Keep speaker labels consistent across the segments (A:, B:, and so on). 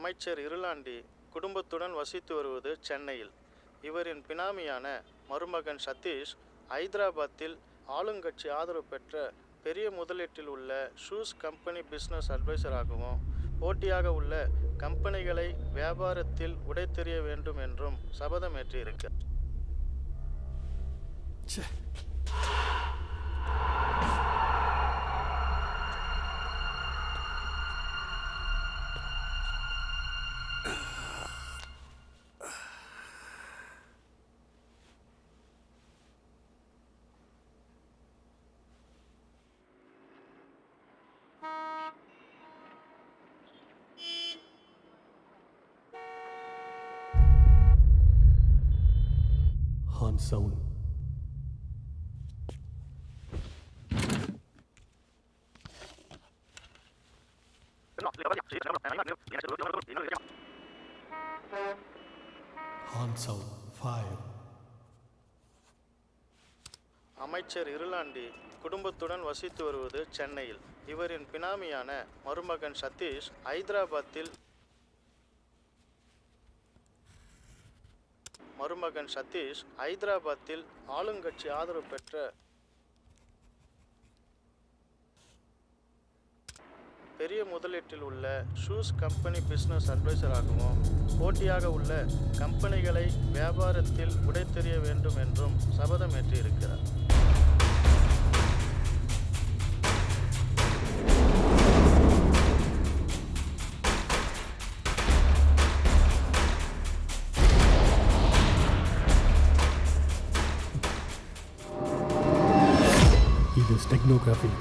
A: அமைச்சர் இருளாண்டி குடும்பத்துடன் வசித்து வருவது சென்னையில். இவரின் பினாமியான மருமகன் சதீஷ் ஐதராபாத்தில் ஆளுங்கட்சி ஆதரவு பெற்ற பெரிய முதலீட்டில் உள்ள ஷூஸ் கம்பெனி பிஸ்னஸ் அட்வைசராகவும், போட்டியாக உள்ள கம்பெனிகளை வியாபாரத்தில் உடைத்தெறிய வேண்டும் என்றும் சபதம் ஏற்றியிருக்கிறார்.
B: Sound. Sound 5.
A: அமைச்சர் இருளாண்டி குடும்பத்துடன் வசித்து வருவது சென்னையில். இவரின் பினாமியான மருமகன் சதீஷ் ஐதராபாத்தில் ஆளுங்கட்சி ஆதரவு பெற்ற பெரிய முதலீட்டில் உள்ள ஷூஸ் கம்பெனி பிஸ்னஸ் அட்வைசராகவும், போட்டியாக உள்ள கம்பெனிகளை வியாபாரத்தில் உடைத்தெறிய வேண்டும் என்றும் சபதம் ஏற்றியிருக்கிறார்.
B: It is technography.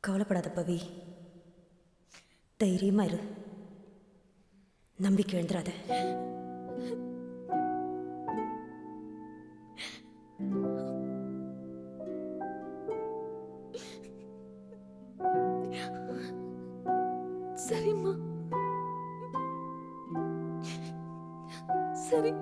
C: கவலைப்படாத பவி, தைரியமா இரு, நம்பிக்கை எழுந்துறாத.
D: சரிம்மா, சரி.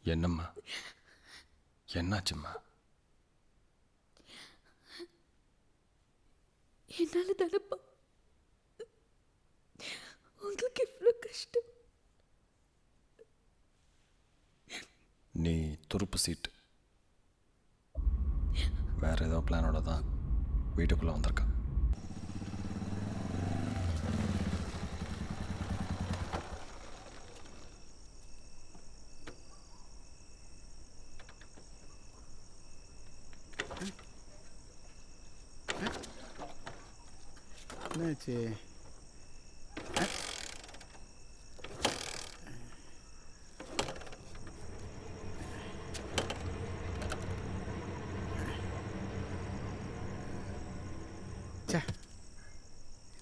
E: என்னம்மா, என்னாச்சும்மா?
D: என்னால தானப்பா உங்களுக்கு இவ்வளோ கஷ்டம்.
E: நீ துருப்பு சீட்டு வேற ஏதோ பிளானோட தான் வீட்டுக்குள்ளே வந்திருக்க.
F: என்னாச்சு?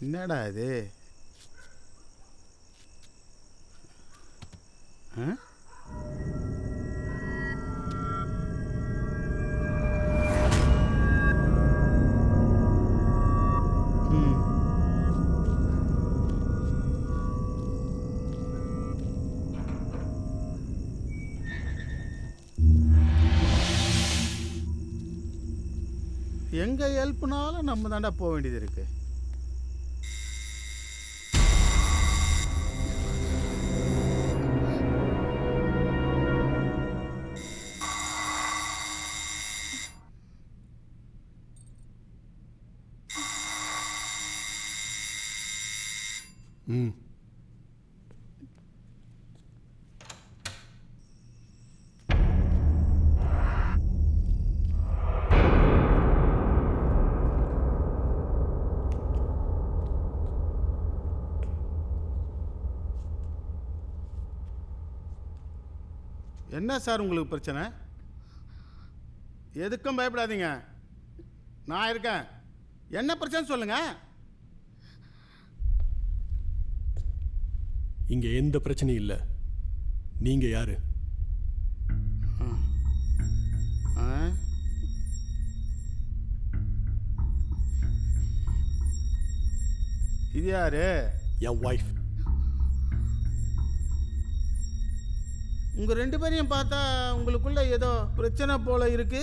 F: என்னடா இது? எங்க ஹெல்ப்னாலும் நம்ம தாண்டா போக வேண்டியது இருக்கு. என்ன சார் உங்களுக்கு பிரச்சனை? எதுக்கும் பயப்படாதீங்க, நான் இருக்கேன். என்ன பிரச்சனை சொல்லுங்க.
B: இங்க எந்த பிரச்சனையும் இல்லை. நீங்க யாரு?
F: இது யாரு?
B: என் ஒய்ஃப்.
F: உங்க ரெண்டு பேரையும் பார்த்தா உங்களுக்குள்ள ஏதோ பிரச்சனை போல இருக்கு.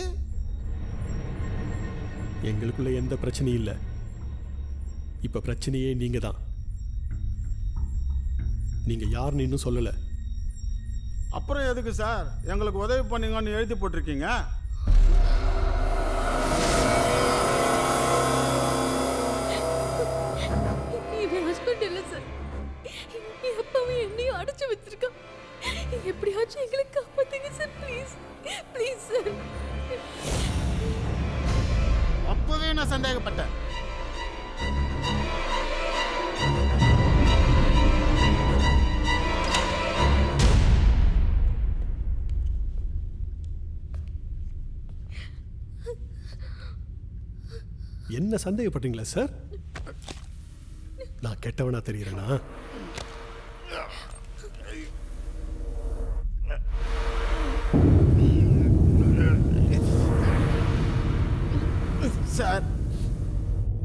B: எங்களுக்குள்ள எந்த பிரச்சனையும் இல்லை. இப்ப பிரச்சனையே நீங்க தான். நீங்க யாருன்னு இன்னும் சொல்லல.
F: அப்புறம் எதுக்கு சார் எங்களுக்கு உதவி பண்ணீங்கன்னு எழுதி போட்டிருக்கீங்க?
D: இவன் ஹஸ்பண்ட் இல்லை சார். என் அப்பாவும் என்னையும் அடைச்சு வச்சிருக்கான். எப்படியாச்சும் எங்களை காப்பாத்துங்க சார், ப்ளீஸ் ப்ளீஸ் சார்.
F: அப்பவே நான் சந்தேகப்பட்டேன்.
B: என்ன சந்தேகப்பட்டீங்களா சார்? நான் கெட்டவனா தெரியுறேனா?
F: சார்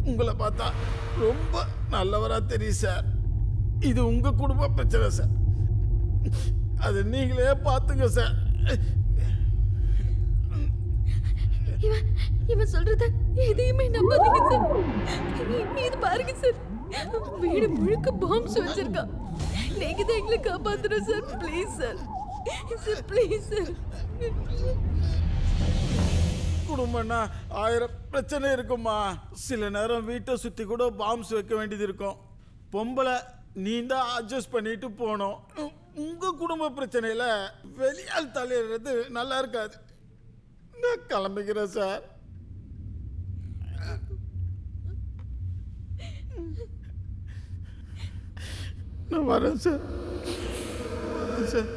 F: உங்களை பார்த்தா ரொம்ப நல்லவரா தெரியும் சார். இது உங்க குடும்ப பிரச்சனை சார், அது நீங்களே பார்த்துங்க சார்.
D: இவன் சொல்றத எதையுமே நம்பாதீங்க சார். இது பாருங்க சார், வீடு முழுக்க பாம்ஸ் வச்சிருக்கான். நீங்க தான் எங்களை காப்பாத்துறோம் sir, please sir. Sir please sir.
F: குடும்பம்னா 1000 பிரச்சனை இருக்குமா. சில நேரம் வீட்டை சுற்றி கூட பாம்ஸ் வைக்க வேண்டியது இருக்கும். பொம்பளை நீ தான் அட்ஜஸ்ட் பண்ணிட்டு போகணும். உங்கள் குடும்ப பிரச்சனையில் வெளியால் தலையிடுறது நல்லா இருக்காது. நான் கிளம்பிக்கிறேன் சார். நான் வரேன் சார். சார்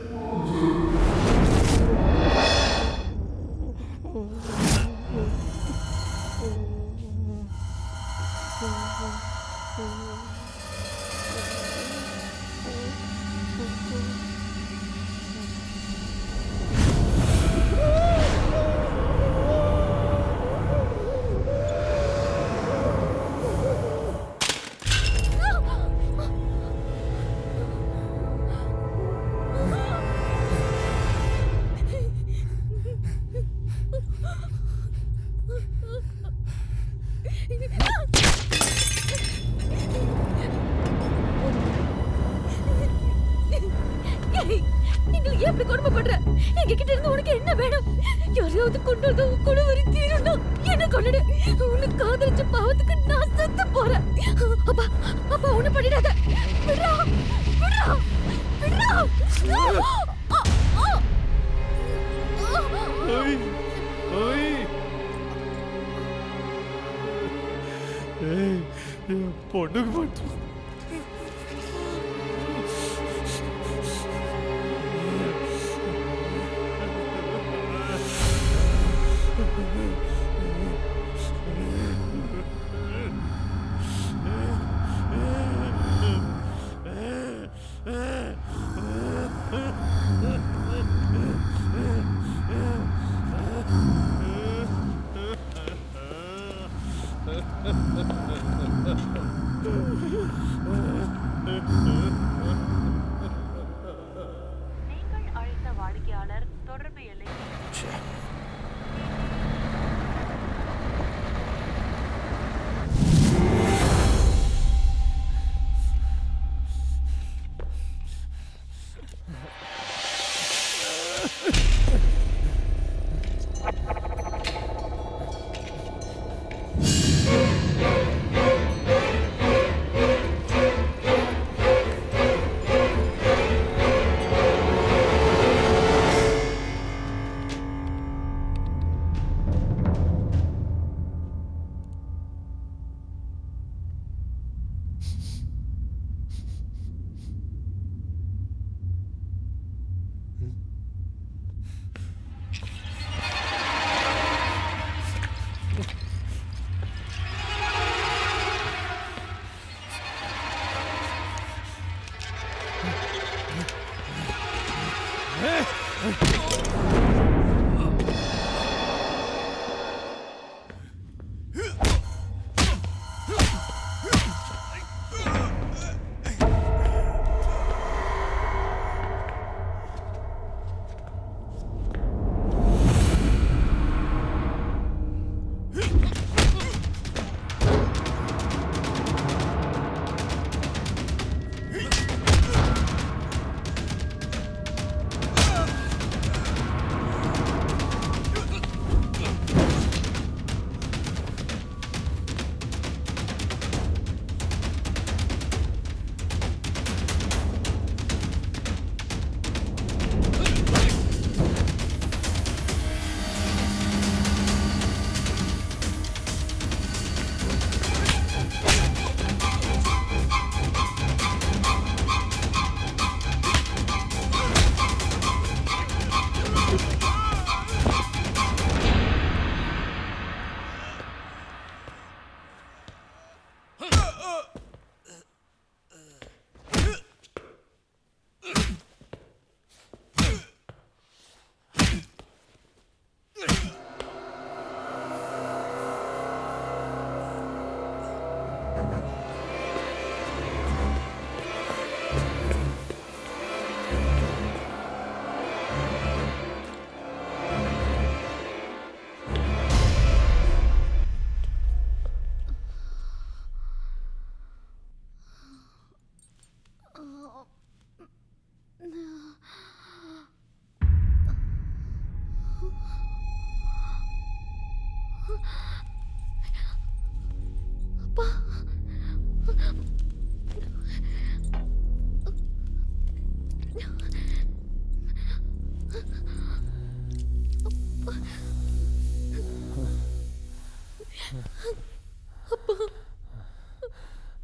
D: நீங்கள் ஏன் இப்படி கொடுமைப்படுற? எங்க கிட்ட இருந்து உனக்கு என்ன வேணும்? யாரையாவது கொண்டு வந்து உன் கொலை தீரும்னா என்ன கொண்டுடு. உன்னை காதலிச்ச பாவத்துக்கு நான் செத்து போறேன். அப்பா அப்பா ஒண்ணு பண்ணிடாத. விட்றா விட்றா விட்றா.
B: பொண்ணுக்கு மட்டும்
C: நீங்கள் அழைத்த வாடிக்கையாளர் தொடர்பு எல்லை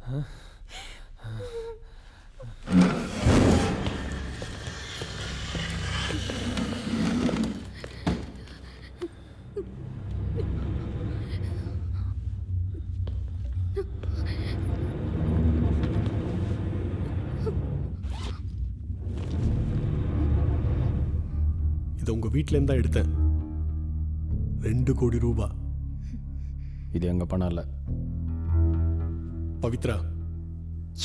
B: இதை உங்க வீட்டிலேருந்து தான் எடுத்தேன். 2 கோடி ரூபாய்.
E: இது எங்கள் பணம் இல்லை.
B: பவித்ரா,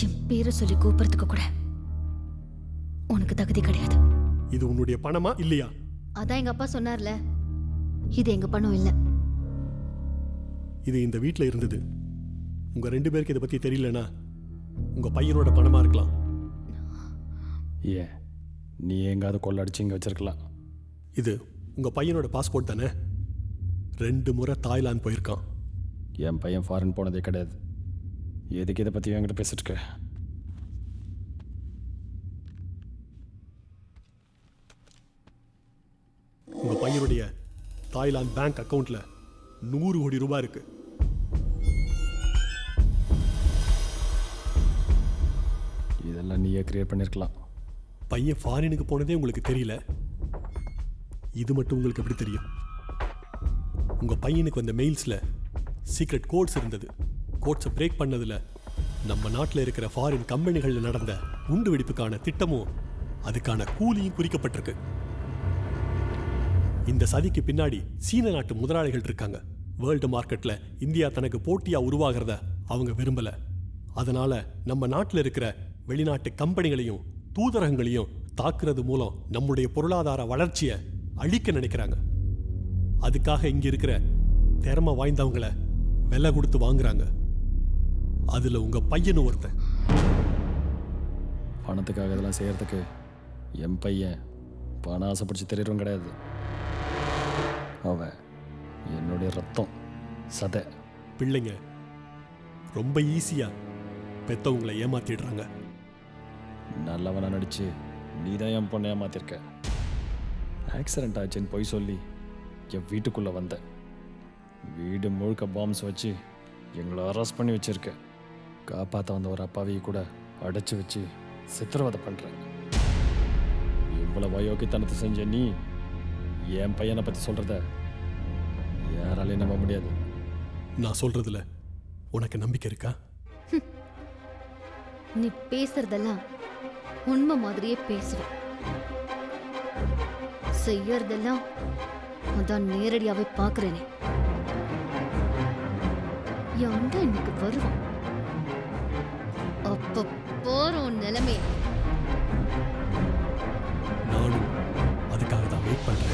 D: என் பேரை சொல்லி கூப்பிடுறதுக்கு கூட உனக்கு தகுதி கிடையாது.
B: இது உன்னுடைய பணமா இல்லையா?
D: அதான் எங்க அப்பா சொன்னார்ல, இது எங்க பணம் இல்ல.
B: இது இந்த வீட்டில் இருந்தது. உங்க 2 பேருக்கு இதை பத்தி தெரியலனா உங்க பையனோட பணமா இருக்கலாம்.
E: ஏன் நீ எங்காவது கொள்ளடிச்சு இங்கே வச்சிருக்கலாம்.
B: இது உங்க பையனோட பாஸ்போர்ட் தானே? 2 முறை தாய்லாந்து போயிருக்கான்.
E: என் பையன் ஃபாரின் போனதே கிடையாது. எதுக்கு இதை பற்றி என்கிட்ட பேசிட்டு இருக்க?
B: உங்க பையனுடைய தாய்லாந்து பேங்க் அக்கவுண்ட்ல 100 கோடி ரூபாய் இருக்கு.
E: இதெல்லாம் நீயே கிரியேட் பண்ணியிருக்கலாம்.
B: பையன் ஃபாரினுக்கு போனதே உங்களுக்கு தெரியல. இது மட்டும் உங்களுக்கு எப்படி தெரியும்? உங்க பையனுக்கு வந்த மெயில்ஸ்ல சீக்ரெட் கோட்ஸ் இருந்தது. கோட்ஸை பிரேக் பண்ணதுல நம்ம நாட்டில் இருக்கிற ஃபாரின் கம்பெனிகளில் நடந்த குண்டு வெடிப்புக்கான திட்டமும் அதுக்கான கூலியும் குறிக்கப்பட்டிருக்கு. இந்த சதிக்கு பின்னாடி சீன நாட்டு முதலாளிகள் இருக்காங்க. வேர்ல்டு மார்க்கெட்ல இந்தியா தனக்கு போட்டியா உருவாகிறத அவங்க விரும்பல. அதனால நம்ம நாட்டில் இருக்கிற வெளிநாட்டு கம்பெனிகளையும் தூதரகங்களையும் தாக்குறது மூலம் நம்முடைய பொருளாதார வளர்ச்சியை அழிக்க நினைக்கிறாங்க. அதுக்காக இங்க இருக்கிற திறமை வாய்ந்தவங்களை விலை கொடுத்து வாங்குறாங்க. அதுல உங்க பையனும் ஒருத்தன்.
E: பணத்துக்காக இதெல்லாம் செய்கிறதுக்கு என் பையன் பணம் ஆசைப்பிடிச்சி தெரியறவன் கிடையாது. அவன் என்னுடைய ரத்தம், சதை.
B: பிள்ளைங்க ரொம்ப ஈஸியா பெத்தவங்களை ஏமாத்திடுறாங்க.
E: நல்லவனை நடிச்சு நீ தான் என் பொண்ணை ஏமாத்திருக்க. ஆக்சிடென்ட் ஆச்சுன்னு போய் சொல்லி என் வீட்டுக்குள்ளே வந்தேன். வீடு முழுக்க பாம்ஸ் வச்சு எங்களை அரெஸ்ட் பண்ணி வச்சிருக்க. காப்பாற்ற வந்த ஒரு அப்பாவையை கூட அடைச்சி வச்சு சித்திரவதை பண்ணுறேன். இவ்வளோ வயோக்கித்தனத்தை செஞ்ச நீ என் பையனை பற்றி சொல்கிறத யாராலையும் நம்ப முடியாது.
B: நான் சொல்றதுல உனக்கு நம்பிக்கை இருக்கா?
D: நீ பேசுறதெல்லாம் உண்மை மாதிரியே பேசுற. செய்யறதெல்லாம் அதான் நேரடியாவே பாக்குறேனே. என் அண்டா இன்னைக்கு வருவான். அப்ப போறோம் நிலைமை.
B: நானும் அதுக்காக தான் வெயிட் பண்றேன்.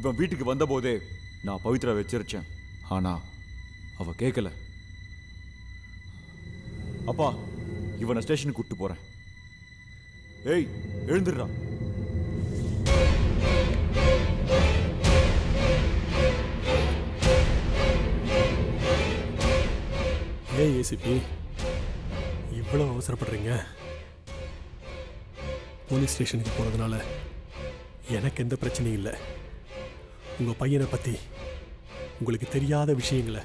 G: இவன் வீட்டுக்கு வந்தபோதே நான் பவித்ரா வச்சிருச்சேன். ஆனா அவ கேட்கல. அப்பா, இவனை ஸ்டேஷனுக்கு கூப்பிட்டு போறேன். ஏய், எழுந்துடுறா.
B: ஏன் ஏசிபி இவ்வளோ அவசரப்படுறீங்க? போலீஸ் ஸ்டேஷனுக்கு போகிறதுனால எனக்கு எந்த பிரச்சனையும் இல்லை. உங்கள் பையனை பற்றி உங்களுக்கு தெரியாத விஷயங்களை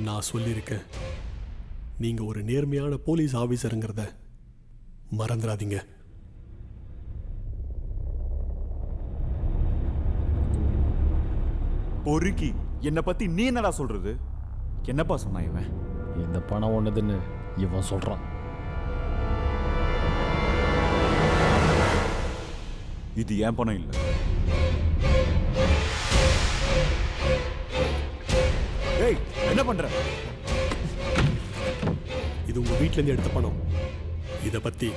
B: நான் சொல்லியிருக்கேன். நீங்கள் ஒரு நேர்மையான போலீஸ் ஆஃபீஸருங்கிறத மறந்துடாதீங்க.
G: பொறுக்கி, என்னை பத்தி நீ என்னடா சொல்றது? என்னப்பா சொன்னா இவன்?
E: இந்த பணம் ஒண்ணுதுன்னு இவன் சொல்றான்.
G: இது என் பணம் இல்லை. ஏய், என்ன பண்ற?
B: இது உங்கள் வீட்டிலேருந்து எடுத்த பணம். இதை பற்றி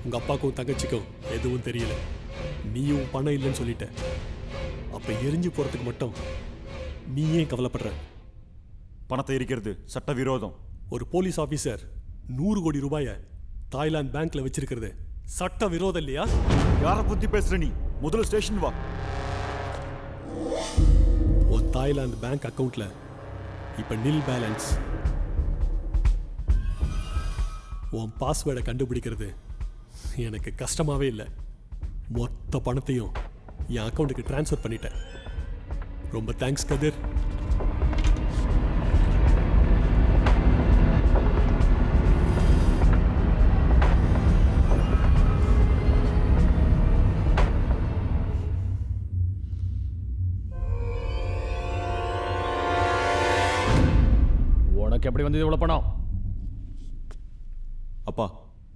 B: உங்கள் அப்பாவுக்கும் தங்கச்சிக்கும் எதுவும் தெரியல. நீயும் பணம் இல்லைன்னு சொல்லிட்ட. அப்போ எரிஞ்சு போகிறதுக்கு மட்டும் நீ ஏன் கவலைப்படுற?
G: பணத்தை எரிக்கிறது சட்டவிரோதம்.
B: ஒரு போலீஸ் ஆஃபீஸர் 100 கோடி ரூபாயை தாய்லாந்து பேங்க்ல வச்சிருக்கிறது சட்ட விரோதம் இல்லையா?
G: யாரை பத்தி பேசுற நீ? முதல்ல ஸ்டேஷன் வா.
B: ஒரு தாய்லாந்து பேங்க் அக்கவுண்ட்ல இப்ப நில் பேலன்ஸ். உன் பாஸ்வேர்டை கண்டுபிடிக்கிறது எனக்கு கஷ்டமாவே இல்லை. மொத்த பணத்தையும் என் அக்கௌண்ட்டுக்கு ட்ரான்ஸ்ஃபர் பண்ணிட்டேன். ரொம்ப தேங்க்ஸ் கதிர்.
E: உனக்கு எப்படி வந்து இவ்வளவு பணம்?
G: அப்பா,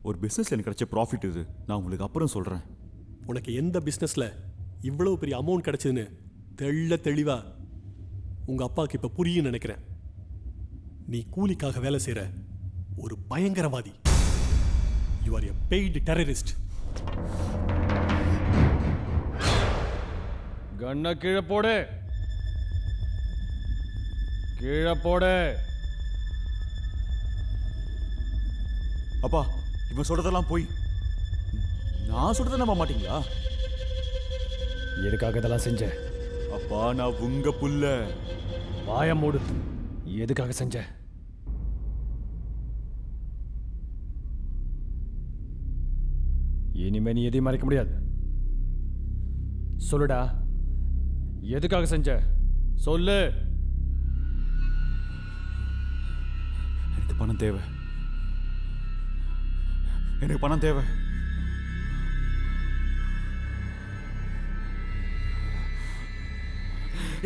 G: ஒரு பிசினஸ்ல எனக்கு கிடைச்ச ப்ராஃபிட் இது. நான் உங்களுக்கு அப்புறம் சொல்றேன்.
B: உனக்கு எந்த பிஸ்னஸ்ல இவ்வளவு பெரிய அமௌண்ட் கிடைச்சதுன்னு தெளிவா உங்க அப்பாவுக்கு இப்ப புரியும் நினைக்கிறேன். நீ கூலிக்காக வேலை செய்யற ஒரு பயங்கரவாதி. You are a paid terrorist.
E: கண்ண கீழே போடு, கீழே போடு.
G: அப்பா, இவன் சொல்றதெல்லாம் போய் நான் சொல்றத நம்ப மாட்டீங்களா?
E: எதுக்காக இதெல்லாம் செஞ்ச?
G: அப்பா, நான் உங்க புள்ள.
E: வாய மூடு. எதுக்காக செஞ்ச? இனிமே நீ எதையும் மறைக்க முடியாது. சொல்லுடா, எதுக்காக செஞ்ச? சொல்லு.
G: எனக்கு பணம் தேவை. எனக்கு பணம் தேவை.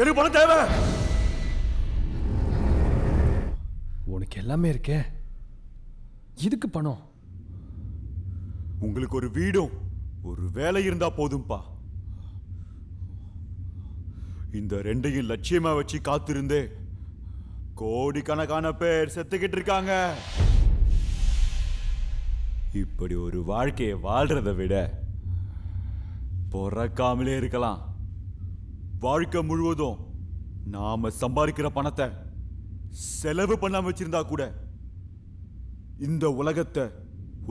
G: எனக்கு பணம் தேவை.
E: உனக்கு எல்லாமே இருக்கே, இதுக்கு பணம்?
G: உங்களுக்கு ஒரு வீடும் ஒரு வேலை இருந்தா போதும்பா. இந்த ரெண்டையும் லட்சியமா வச்சு காத்திருந்தே கோடிக்கணக்கான பேர் செத்துக்கிட்டு இருக்காங்க. இப்படி ஒரு வாழ்க்கையை வாழ்றதை விட பிறக்காமலே இருக்கலாம். வாழ்க்கை முழுவதும் நாம சம்பாதிக்கிற பணத்தை செலவு பண்ணாம வச்சிருந்தா கூட இந்த உலகத்தை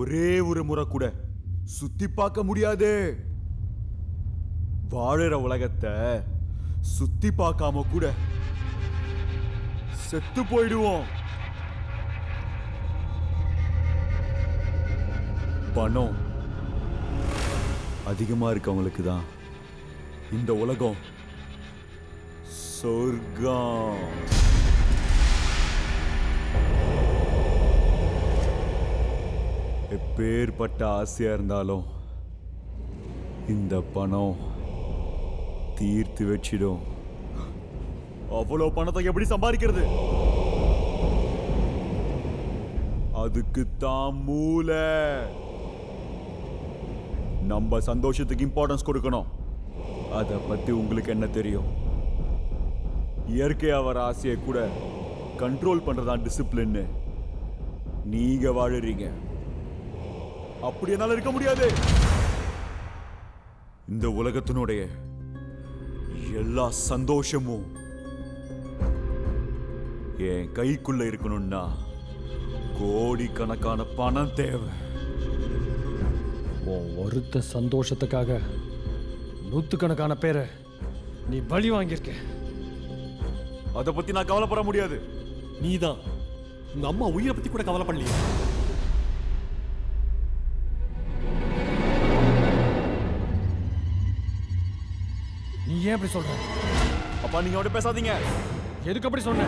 G: ஒரே ஒரு முறை கூட சுத்தி பார்க்க முடியாது. வாழற உலகத்தை சுத்தி பார்க்காம கூட செத்து போயிடுவோம். பணம் அதிகமா இருக்கவங்களுக்கு தான் இந்த உலகம் சொர்க்கம். எப்பேற்பட்ட ஆசையா இருந்தாலும் இந்த பணம் தீர்த்து வச்சிடும். அவ்வளவு பணத்தை எப்படி சம்பாதிக்கிறது? அதுக்கு தான் மூளை. நம்ம சந்தோஷத்துக்கு இம்பார்ட்டன்ஸ் கொடுக்கணும். அதை பத்தி உங்களுக்கு என்ன தெரியும்? இயற்கையா வர ஆசையை கூட கண்ட்ரோல் பண்றதா டிசிப்ளின். நீங்க வாழுறீங்க, அப்படி என்னால இருக்க முடியாது. இந்த உலகத்தினுடைய எல்லா சந்தோஷமும் என் கைக்குள்ள இருக்கணும்னா கோடிக்கணக்கான பணம் தேவை.
E: உன் ஒருத்த சந்தோஷத்துக்காக நூற்றுக்கணக்கான பேரை நீ பலி வாங்கியிருக்க.
G: அதை பத்தி நான் கவலைப்பட முடியாது.
B: நீதான் உங்க அம்மா உயிரை பத்தி கூட கவலைப்படலையே.
E: நீ ஏன் அப்படி சொல்ற?
G: அப்பா நீங்க அவட பேசாதீங்க.
E: எதுக்கு அப்படி சொன்ன?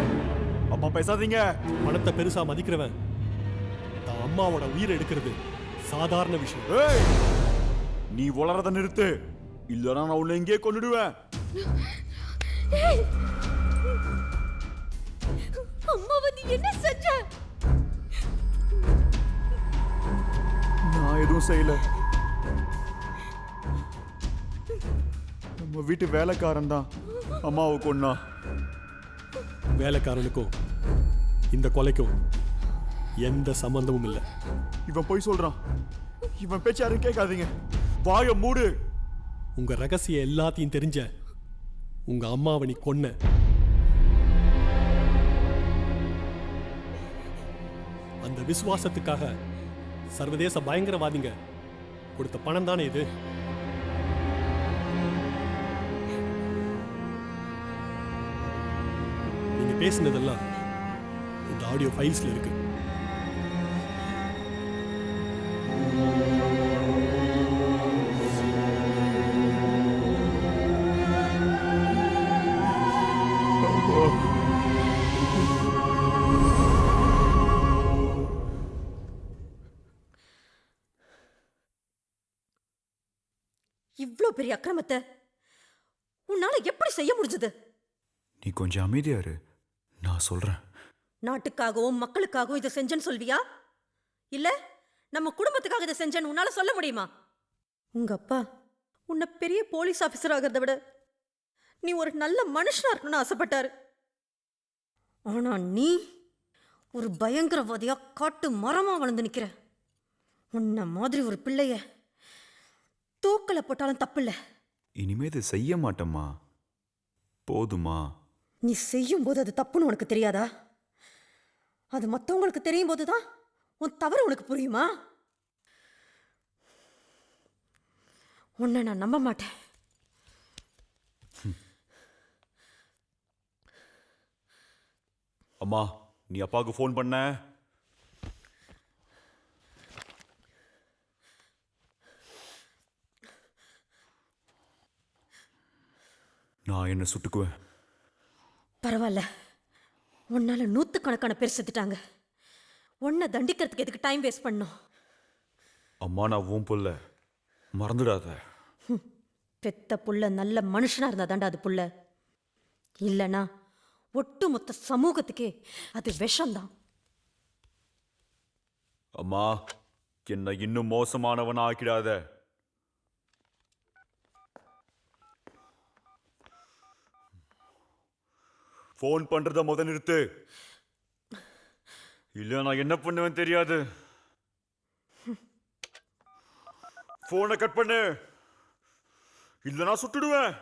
G: அப்பா பேசாதீங்க.
B: பணத்தை பெருசா மதிக்கிறவன் தான் அம்மாவோட உயிரை எடுக்கிறது சாதாரண விஷயம்.
G: ஏய், நீ வளரத நிறுத்து, இல்லனா நான் உன்னை இங்கே கொன்னுடுவேன்.
D: அம்மா வந்து என்ன செஞ்ச?
G: நான் எதுவும் செய்யல. நம்ம வீட்டு வேலைக்காரன் தான் அம்மாவை கொன்னா.
B: வேலைக்காரனுக்கும் இந்த கொலைக்கும் எந்த சம்பந்தமும் இல்லை.
G: இவன் போய் சொல்றான். இவன் பேச்சு யாரும் கேட்காதீங்க. வாய மூடு.
B: உங்க ரகசியம் எல்லாத்தையும் தெரிஞ்ச உங்க அம்மாவை நீ கொன்ன. அந்த விசுவாசத்துக்காக சர்வதேச பயங்கரவாதிங்க கொடுத்த பணம் தானே இது. நீங்க பேசினதெல்லாம் இந்த ஆடியோ ஃபைல்ஸ்ல இருக்கு.
D: இவ்ளோ பெரிய அக்கிரமத்தை உன்னால எப்படி செய்ய முடிஞ்சது?
G: நீ கொஞ்சம் அமைதியா இரு, நான் சொல்றேன்.
D: நாட்டுக்காகவும் மக்களுக்காகவும் இதை செஞ்சேன்னு சொல்வியா? இல்ல நம்ம குடும்பத்துக்காக இதை செஞ்சேன்னு உன்னால சொல்ல முடியுமா? உங்க அப்பா உன்னை பெரிய போலீஸ் ஆபீசர் ஆகிறத விட நீ ஒரு நல்ல மனுஷனா இருக்கணும்னு ஆசைப்பட்டாரு. ஆனா நீ ஒரு பயங்கரவாதியா காட்டு மரமா வளர்ந்து நிக்கிற. உன்ன மாதிரி ஒரு பிள்ளைய தூக்கல போட்டாலும் தப்பில்ல.
G: இனிமே இதை செய்ய மாட்டேம்மா, போதுமா?
D: நீ செய்யும் போது அது தப்புன்னு உனக்கு தெரியாதா? அது மற்றவங்களுக்கு தெரியும் போதுதான் உன் தவறு உனக்கு புரியுமா? உன்னை நான் நம்ப மாட்டேன்.
G: அம்மா, நீ அப்பாவுக்கு ஃபோன் பண்ண? நான் என்ன சுட்டுக்குவேன்.
D: பரவாயில்ல, உன்னால நூற்றுக்கணக்கான பேர் செத்துட்டாங்க. உன்னை தண்டிக்கிறதுக்கு எதுக்கு டைம் வேஸ்ட் பண்ணும்?
G: அம்மா, நான் உன் புள்ள, மறந்துடாத.
D: பெத்த புள்ள நல்ல மனுஷனா இருந்தா தாண்டா அது புள்ள. இல்லனா ஒட்டுமொத்த சமூகத்துக்கே அது விஷம்தான்.
G: அம்மா, என்ன இன்னும் மோசமானவன் ஆக்கிடாத. ஃபோன் பண்றத முத நிறுத்து, இல்ல நான் என்ன பண்ணுவேன் தெரியாது. போனை கட் பண்ணு, இல்ல நான் சுட்டுடுவேன்.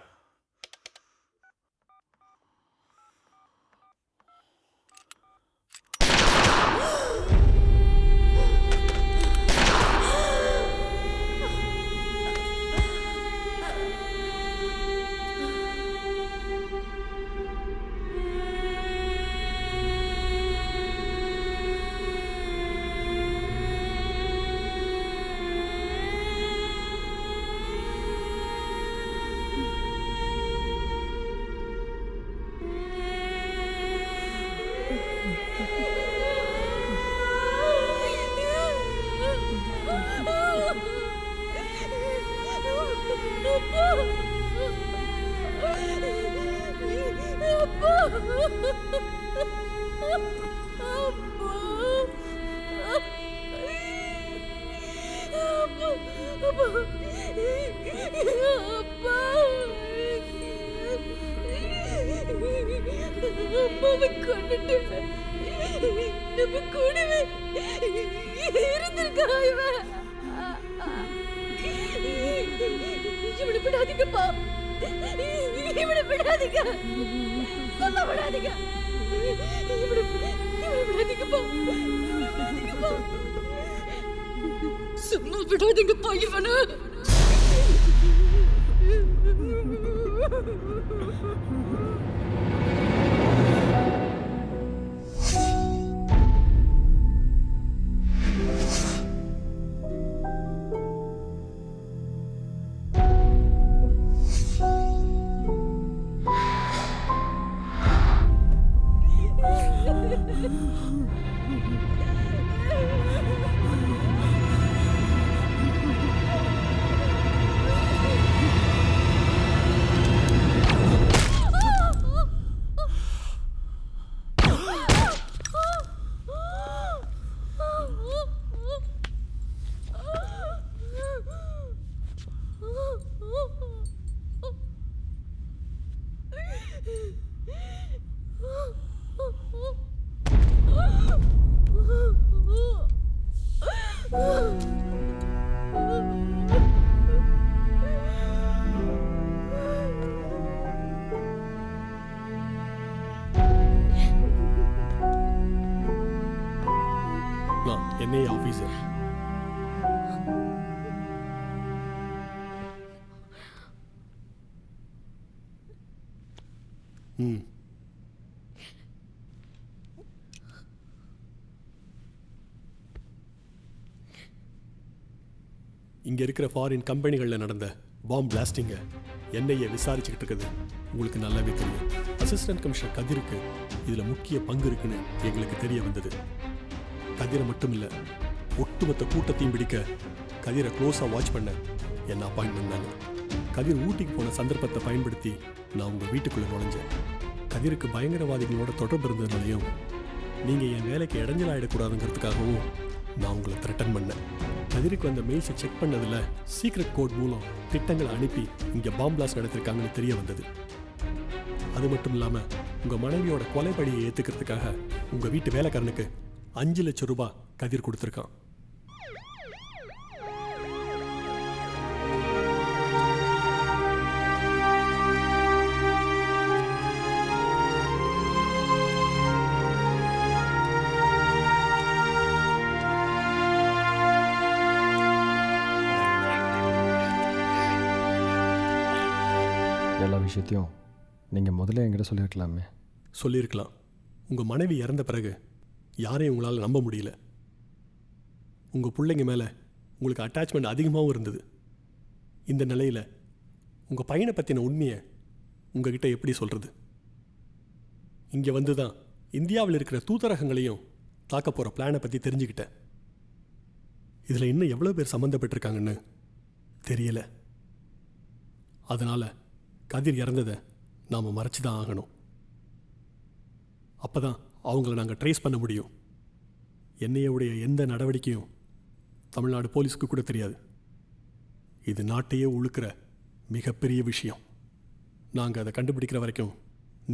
D: அம்மாவை கொண்டுட்டு நம்ம கூடவே இருந்திருக்கா இவன்? இவனை விடாதீங்கப்பா. இவனை விடாதீங்க. சொன்னா விடாதீங்க. இவனை விடாதீங்கப்பா. இவனை விடாதீங்கப்பா. சும்மா விடாதீங்கப்பா இவனை.
B: NIA officer. இங்க இருக்கிற ஃபாரின் கம்பெனிகளில் நடந்த பாம் பிளாஸ்டிங்கை NIA விசாரிச்சுக்கிட்டு இருக்குது உங்களுக்கு நல்லாவே தெரியும். அசிஸ்டன்ட் கமிஷனர் கதிருக்கு இதில் முக்கிய பங்கு இருக்குன்னு எங்களுக்கு தெரிய வந்தது. கதிரை மட்டும் இல்லை, ஒட்டுமொத்த கூட்டத்தையும் பிடிக்க கதிரை க்ளோஸாக வாட்ச் பண்ண என்ன அப்பாயின்ட் பண்ணாங்க. கதிர் ஊட்டிக்கு போன சந்தர்ப்பத்தை பயன்படுத்தி நான் உங்கள் வீட்டுக்குள்ளே நுழைஞ்சேன். கதிருக்கு பயங்கரவாதிகளோட தொடர்பு இருந்ததுனாலையும் நீங்கள் என் வேலைக்கு இடைஞ்சலாயிடக்கூடாதுங்கிறதுக்காகவும் நான் உங்களை த்ரெட்டன் பண்ணேன். கதிருக்கு வந்த மெயில்ஸை செக் பண்ணதில் சீக்ரெட் கோட் மூலம் திட்டங்களை அனுப்பி இங்கே பாம் பிளாஸ்ட் நடத்திருக்காங்கன்னு தெரிய வந்தது. அது மட்டும் இல்லாமல் உங்கள் மனைவியோட கொலைப்படியை ஏற்றுக்கிறதுக்காக உங்கள் வீட்டு வேலைக்காரனுக்கு 5 லட்சம் ரூபாய் கதிர் கொடுத்துருக்கான்.
E: எல்லா விஷயத்தையும் நீங்கள் முதல்ல என்கிட்ட சொல்லியிருக்கலாமே.
B: சொல்லியிருக்கலாம். உங்கள் மனைவி இறந்த பிறகு யாரையும் உங்களால் நம்ப முடியல. உங்கள் பிள்ளைங்க மேலே உங்களுக்கு அட்டாச்மெண்ட் அதிகமாகவும் இருந்தது. இந்த நிலையில் உங்கள் பையனை பற்றின உண்மையை உங்ககிட்ட எப்படி சொல்கிறது? இங்கே வந்து தான் இந்தியாவில் இருக்கிற தூதரகங்களையும் தாக்க போகிற பிளானை பற்றி தெரிஞ்சுக்கிட்டேன். இதில் இன்னும் எவ்வளோ பேர் சம்மந்தப்பட்டிருக்காங்கன்னு தெரியலை. அதனால் கதிர் இறந்ததை நாம் மறைச்சி தான் ஆகணும். அப்போ தான் அவங்கள நாங்கள் ட்ரேஸ் பண்ண முடியும். NIAவுடைய எந்த நடவடிக்கையும் தமிழ்நாடு போலீஸுக்கு கூட தெரியாது. இது நாட்டையே உழுக்கிற மிகப்பெரிய விஷயம். நாங்கள் அதை கண்டுபிடிக்கிற வரைக்கும்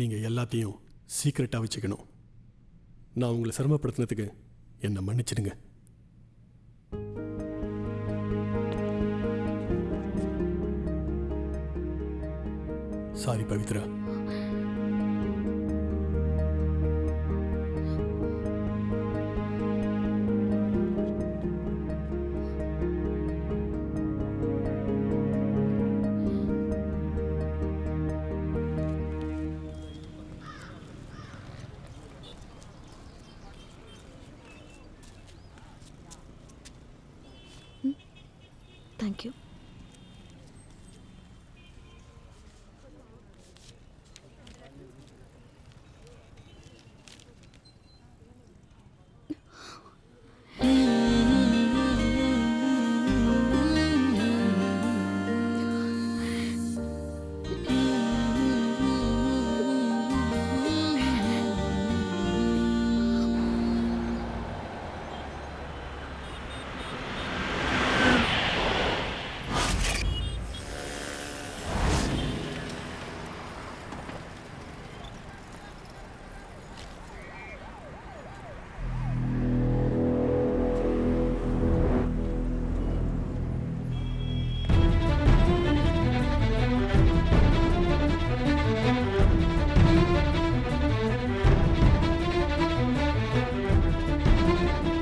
B: நீங்கள் எல்லாத்தையும் சீக்ரெட்டாக வச்சுக்கணும். நான் உங்களை சிரமப்படுத்தினதுக்கு என்னை மன்னிச்சிடுங்க. சாரி பவித்ரா.
D: தேங்க்யூ.